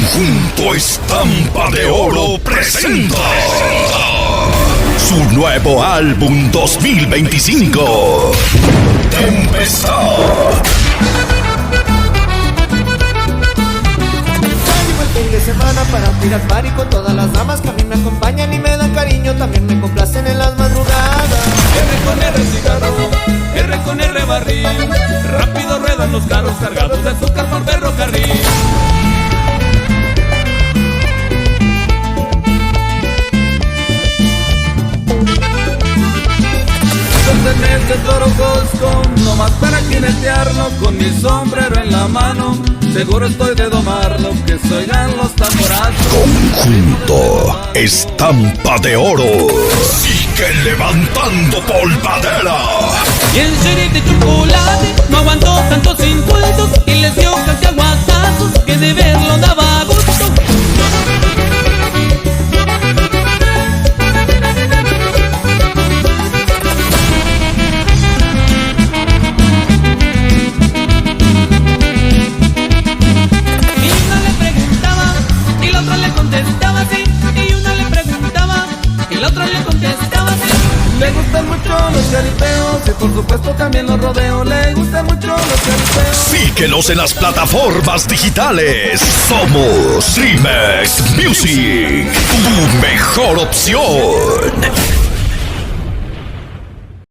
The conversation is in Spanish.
Conjunto Estampa de Oro presenta su nuevo álbum 2025, Tempestad. Llegó el fin de semana para tirar party con todas las damas que a mí me acompañan y me dan cariño, también me complacen en las madrugadas. R con R cigarro, R con R barril, rápido ruedan los carros cargados de azúcar por ferrocarril. En este Toro Cosco, nomás para jinetearlo con mi sombrero en la mano, seguro estoy de domarlo, que se oigan los tamborazos. Conjunto Estampa de Oro sigue levantando polvadera. Y el sheriff de chocolate no aguantó tantos insultos y les dio casi aguacazos que de verlo daba gusto. Le gustan mucho los jaripeos y por supuesto también los rodeos. Le gustan mucho los jaripeos. Síguenos en las plataformas digitales. Somos Remix Music, tu mejor opción.